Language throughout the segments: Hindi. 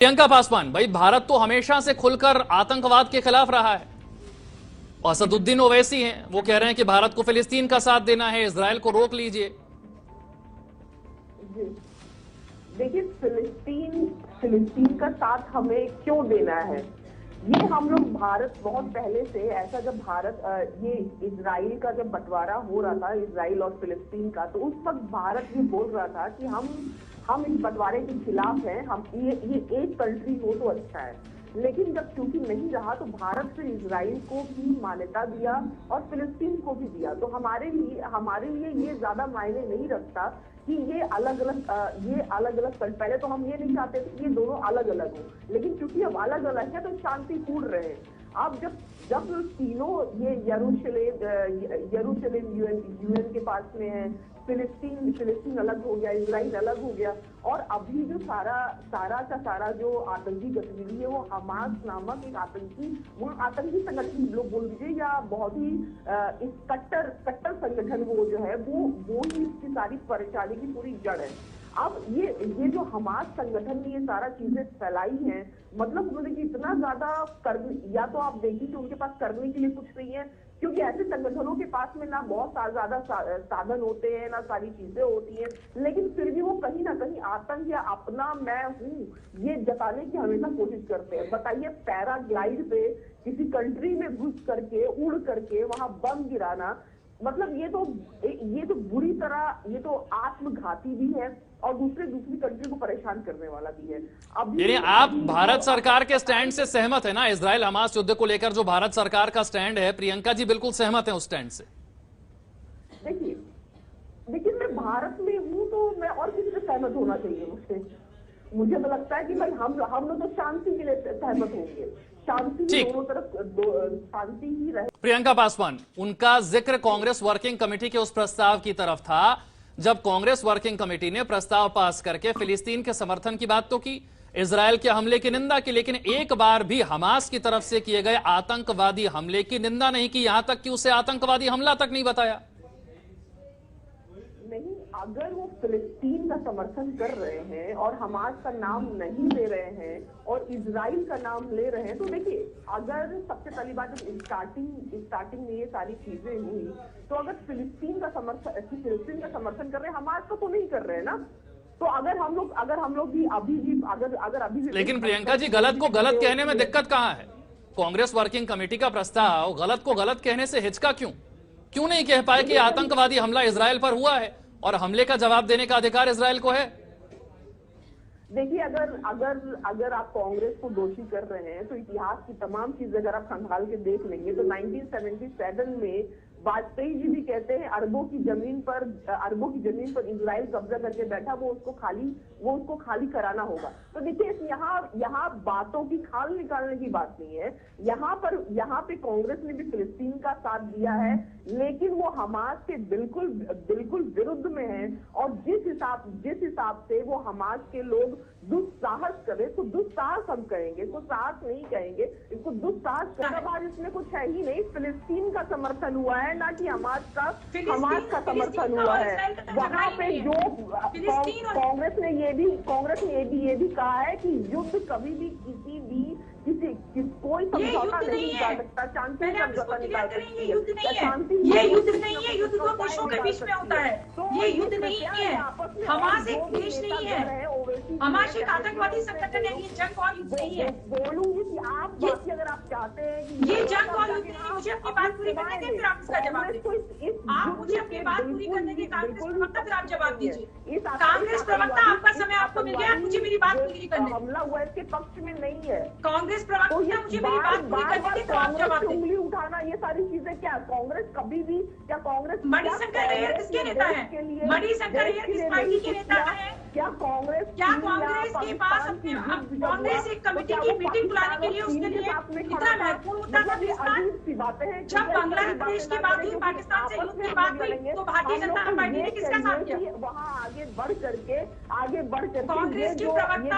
प्रियंका पासवान, भाई भारत तो हमेशा से खुलकर आतंकवाद के खिलाफ रहा है। असदुद्दीन ओवैसी हैं, वो कह रहे हैं कि भारत को फिलिस्तीन का साथ देना है, इजराइल को रोक लीजिए। देखिए, फिलिस्तीन का साथ हमें क्यों देना है, ये हम लोग भारत बहुत पहले से ऐसा, जब भारत ये इजराइल का जब बंटवारा हो रहा था, इजराइल और फिलिस्तीन का, तो उस वक्त भारत ये बोल रहा था कि हम इस बंटवारे के खिलाफ हैं, हम ये एक कंट्री हो तो अच्छा है। लेकिन जब चूंकि नहीं रहा तो भारत फिर इजराइल को भी मान्यता दिया और फिलिस्तीन को भी दिया। तो हमारे लिए ये ज्यादा मायने नहीं रखता कि ये अलग अलग पहले तो हम ये नहीं चाहते थे कि ये दोनों अलग अलग हो, लेकिन चूंकि अब अलग अलग है तो शांतिपूर्ण रहे। अब जब तीनों ये यरूशलेम यूएन के पास में है, फिलिस्तीन अलग हो गया, इजराइल अलग हो गया, और अभी जो सारा जो आतंकी गतिविधि है वो हमास नामक एक आतंकी संगठन लोग बोल दीजिए, या बहुत ही इस कट्टर संगठन वो जो है वो ही इसकी सारी परेशानी की पूरी जड़ है। अब ये जो हमास संगठन ने ये सारा चीजें फैलाई हैं, मतलब उन्होंने इतना ज्यादा या तो आप देखिए कि उनके पास करने के लिए कुछ नहीं है, क्योंकि ऐसे संगठनों के पास में ना बहुत ज्यादा साधन होते हैं, ना सारी चीजें होती हैं, लेकिन फिर भी वो कहीं ना कहीं आतंक या अपना मैं हूँ ये जताने की हमेशा कोशिश करते हैं। बताइए, पैराग्लाइड पे किसी कंट्री में घुस करके उड़ करके वहां बम गिराना, मतलब ये तो बुरी तरह, ये तो आत्मघाती भी है और दूसरी कंट्री को परेशान करने वाला भी है। यानी आप भारत सरकार के स्टैंड से सहमत है ना? इजराइल हमास युद्ध को लेकर जो भारत सरकार का स्टैंड है, प्रियंका जी बिल्कुल सहमत है उस स्टैंड से। देखिए मैं भारत में हूँ तो मैं और किसी से सहमत होना चाहिए। मुझे तो लगता है कि भाई हम लोग तो शांति के लिए सहमत होंगे, शांति दोनों तरफ शांति ही रहे। प्रियंका पासवान, उनका जिक्र कांग्रेस वर्किंग कमेटी के उस प्रस्ताव की तरफ था जब कांग्रेस वर्किंग कमेटी ने प्रस्ताव पास करके फिलिस्तीन के समर्थन की बात तो की, इजरायल के हमले की निंदा की, लेकिन एक बार भी हमास की तरफ से किए गए आतंकवादी हमले की निंदा नहीं की, यहां तक कि उसे आतंकवादी हमला तक नहीं बताया। नहीं, अगर वो फिलिस्तीन का समर्थन कर रहे हैं और हमास का नाम नहीं ले रहे हैं और इजराइल का नाम ले रहे हैं, तो देखिए, अगर सबसे पहली बात जब स्टार्टिंग में ये सारी चीजें हुई तो अगर फिलिस्तीन का समर्थन कर रहे हैं, हमास का तो नहीं कर रहे हैं ना। तो अगर हम लोग भी अभी भी लेकिन प्रियंका जी, गलत को गलत कहने में दिक्कत कहां है? कांग्रेस वर्किंग कमेटी का प्रस्ताव गलत को गलत कहने से हिचका क्यों नहीं कह पाए कि आतंकवादी हमला इजराइल पर हुआ है और हमले का जवाब देने का अधिकार इजराइल को है? देखिए, अगर आप कांग्रेस को दोषी कर रहे हैं तो इतिहास की तमाम चीजें अगर आप खंगाल के देख लेंगे तो 1977 में वाजपेयी जी भी कहते हैं अरबों की जमीन पर इजराइल कब्जा करके बैठा, वो उसको खाली कराना होगा। तो देखिए, यहाँ बातों की खाल निकालने की बात नहीं है। यहाँ पे कांग्रेस ने भी फिलिस्तीन का साथ दिया है, लेकिन वो हमास के बिल्कुल विरुद्ध में है। और जिस हिसाब से वो हमास के लोग दुस्साहस करे, तो दुस्साहस हम कहेंगे, इसको साहस नहीं कहेंगे, इसको दुस्साहस करना। बाद इसमें कुछ है ही नहीं, फिलिस्तीन का समर्थन हुआ है, ना कि हमास का समर्थन हुआ है। वहाँ पे जो कांग्रेस ने ये भी कहा है कि युद्ध कभी भी कोई समझौता नहीं निकाल सकता, शांति समझौता निकाल सकती है। ये युद्ध नहीं है, युद्ध तो देशों के बीच में होता है, ये युद्ध नहीं है। हमास एक देश नहीं है, हमास एक आतंकवादी संगठन है, ये जंग और युद्ध नहीं है। बोलूंगी कि अगर आप चाहते हैं कि ये जंग और युद्ध नहीं, मुझे अपनी बात पूरी करने दें, फिर आप इसका जवाब दीजिए। आप मुझे अपनी बात पूरी करने दें, कांग्रेस प्रवक्ता, फिर आप जवाब दीजिए। कांग्रेस प्रवक्ता, आपका समय आपको मिल गया, मुझे मेरी बात पूरी करने। हमला हुआ इसके पक्ष में नहीं है। कांग्रेस प्रवक्ता, मुझे मेरी बात पूरी करने दें, तो आप जवाब दें। उंगली उठाना, ये सारी चीजें क्या कांग्रेस कभी भी कांग्रेस मणिशंकर अय्यर किसके नेता है? मणिशंकर अय्यर किस पार्टी के नेता है? क्या कांग्रेस के पास अपने कांग्रेस एक कमेटी की मीटिंग बुलाने के लिए उसके लिए इतना महत्वपूर्ण मुद्दा था पाकिस्तान? जब बांग्लादेश की बात हुई, पाकिस्तान से युद्ध की बात हुई, तो भारतीय जनता पार्टी ने किसका साथ किया? वहाँ आगे बढ़ करके कांग्रेस की प्रवक्ता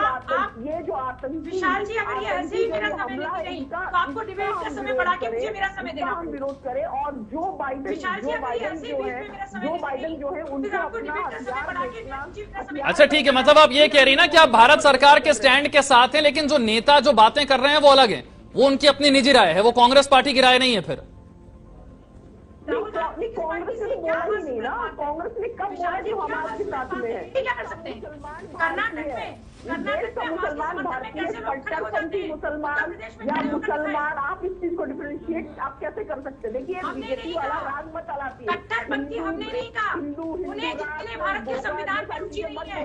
आप विशाल जी, अगर ये ऐसे ही मेरा समय लेती रही तो आपको डिबेट का समय बढ़ा के मुझे मेरा समय देना पड़ेगा। विरोध करे और जो बाइडेन जो है उनको अपना हथियार देखना। अच्छा ठीक है, मतलब आप ये कह रही ना कि आप भारत सरकार के स्टैंड के साथ हैं, लेकिन जो नेता जो बातें कर रहे हैं वो अलग हैं, वो उनकी अपनी निजी राय है, वो कांग्रेस पार्टी की राय नहीं है। फिर कांग्रेस ने बोला ही नहीं ना, कांग्रेस ने कब बोला कि हम आपके साथ में है? क्या कर सकते हैं? कर्नाटक में मुसलमान भारतीय कट्टरपंथी मुसलमान या मुसलमान, आप इस चीज को डिफरेंशिएट आप कैसे कर सकते हैं? देखिए बीजेपी वाला राज मत चलाती है। कट्टरपंथी हमने नहीं कहा, उन्हें जितने भारत के संविधान में रुचि नहीं है,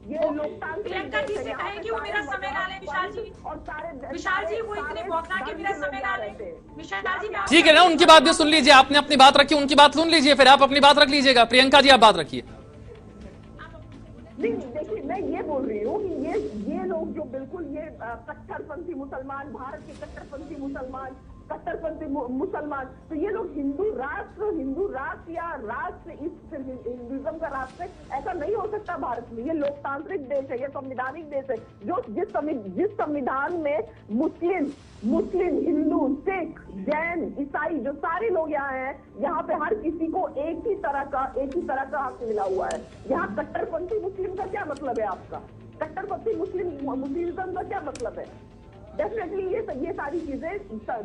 ये लोकतांत्रिक प्रियंका जी से कहें कि वो मेरा समय ना ले। विशाल जी वो इतने बौखला के मेरा समय ना ले। विशाल जी ठीक है ना, उनकी बात भी सुन लीजिए, आपने अपनी बात रखी, उनकी बात सुन लीजिए, फिर आप अपनी बात रख लीजिएगा। प्रियंका जी आप बात रखिए। नहीं देखिए, मैं ये बोल रही हूँ कि ये लोग जो बिल्कुल ये कट्टरपंथी मुसलमान, भारत के कट्टरपंथी मुसलमान, कट्टरपंथी मुसलमान, तो ये लोग हिंदू राष्ट्र या राष्ट्र, इस हिंदुइज्म का राष्ट्र ऐसा नहीं हो सकता भारत में। ये लोकतांत्रिक देश है, ये संविधानिक देश है, जो जिस संविधान में मुस्लिम, हिंदू, सिख, जैन, ईसाई जो सारे लोग यहाँ हैं, यहाँ पे हर किसी को एक ही तरह का हक मिला हुआ है। यहाँ कट्टरपंथी मुस्लिम का क्या मतलब है? आपका कट्टरपंथी मुस्लिम का क्या मतलब है? डेफिनेटली ये सारी चीजें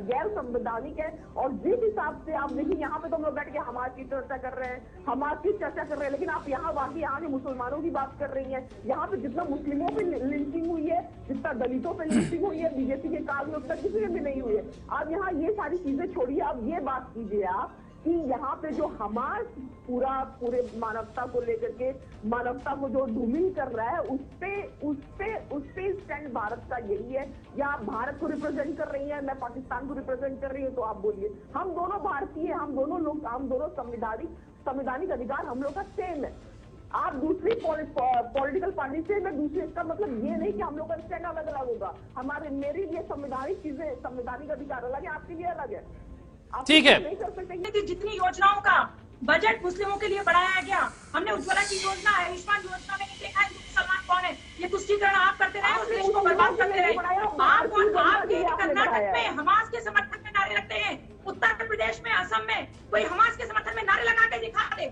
गैर संवैधानिक है। और जिस हिसाब से आप देखिए, यहाँ पे तो हम लोग बैठ के हमास की चर्चा कर रहे हैं, लेकिन आप यहाँ के मुसलमानों की बात कर रही हैं। यहाँ पे जितना मुस्लिमों पे लिंचिंग हुई है, जितना दलितों पे लिंचिंग हुई है, बीजेपी के काल में उतना किसी में भी नहीं हुई है। आप यहाँ ये सारी चीजें छोड़िए, आप ये बात कीजिए आप कि यहाँ पे जो हमास पूरे मानवता को लेकर के, मानवता को जो ढूमिंग कर रहा है, उसपे स्टैंड भारत का यही है। या आप भारत को रिप्रेजेंट कर रही हैं, मैं पाकिस्तान को रिप्रेजेंट कर रही हूँ, तो आप बोलिए। हम दोनों भारतीय, हम दोनों संवैधानिक अधिकार हम लोग का सेम है। आप दूसरी पॉलिटिकल पार्टी से, मैं दूसरी, इसका मतलब ये नहीं कि हम लोग का स्टैंड अलग अलग होगा। मेरे लिए संवैधानिक चीजें, संवैधानिक अधिकार अलग है, आपके लिए अलग है। ठीक है। नहीं कर सकते कि जितनी योजनाओं का बजट मुस्लिमों के लिए बढ़ाया गया, हमने उज्ज्वला की योजना, आयुष्मान योजना में नहीं देखा है मुसलमान कौन है। ये तुष्टीकरण आप करते रहे, उस देश को बर्बाद करते रहे। आप कर्नाटक में हमास के समर्थन में नारे लगते हैं, उत्तर प्रदेश में, असम में कोई हमास के समर्थन में नारे लगा के दिखा दे।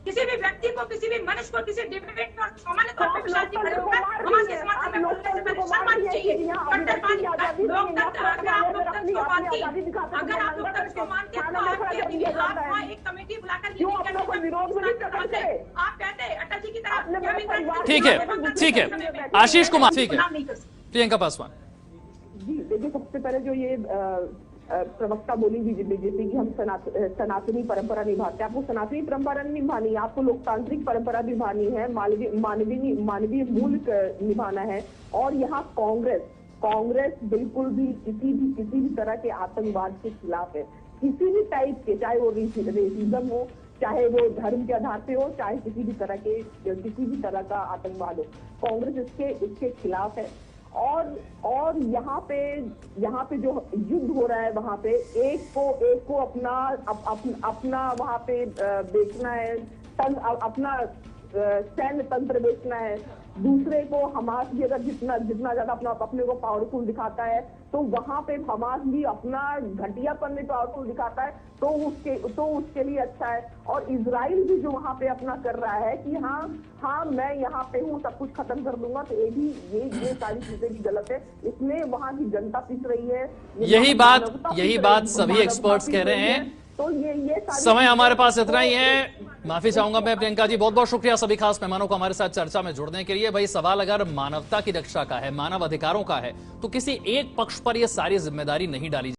किसी भी व्यक्ति को, किसी भी मनुष्य को, किसी डिबेट में और सामान्य तौर पर विशाल जी खड़े होकर हमास के समर्थन में बोलने से पहले सम्मान चाहिए। लोकतंत्र, अगर आप लोकतंत्र को मानती, अगर आप लोकतंत्र को मानते तो आप वहाँ एक कमेटी बुलाकर आप कहते अटल जी की तरह। ठीक है आशीष कुमार, ठीक है प्रियंका पासवान जी। देखिए, सबसे पहले जो ये प्रवक्ता बोली बीजेपी की हम सनातनी परंपरा निभाते हैं। आपको सनातनी परंपरा निभानी है, आपको लोकतांत्रिक परंपरा निभानी है, मानवीय मूल निभाना है। और यहाँ कांग्रेस बिल्कुल भी किसी भी तरह के आतंकवाद के खिलाफ है, किसी भी टाइप के, चाहे वो रेसिज्म हो, चाहे वो धर्म के आधार पे हो, चाहे किसी भी तरह का आतंकवाद हो, कांग्रेस इसके खिलाफ है। और यहाँ पे जो युद्ध हो रहा है, वहाँ पे एक को अपना वहाँ पे बेचना है, अपना सैन्य तंत्र बेचना है। दूसरे को हमास भी अगर जितना ज्यादा अपने को पावरफुल दिखाता है, तो वहाँ पे हमास भी अपना घटियापन में पावरफुल दिखाता है, तो उसके लिए अच्छा है। और इजराइल भी जो वहाँ पे अपना कर रहा है कि हाँ मैं यहाँ पे हूँ, सब कुछ खत्म कर दूंगा, तो ये सारी चीजें भी गलत है। इसमें वहाँ की जनता पिस रही है। यही बात सभी एक्सपर्ट्स कह रहे हैं। तो ये समय हमारे पास इतना ही है, माफी चाहूंगा मैं। प्रियंका जी बहुत बहुत शुक्रिया सभी खास मेहमानों को हमारे साथ चर्चा में जुड़ने के लिए। भाई सवाल अगर मानवता की रक्षा का है, मानव अधिकारों का है, तो किसी एक पक्ष पर यह सारी जिम्मेदारी नहीं डाली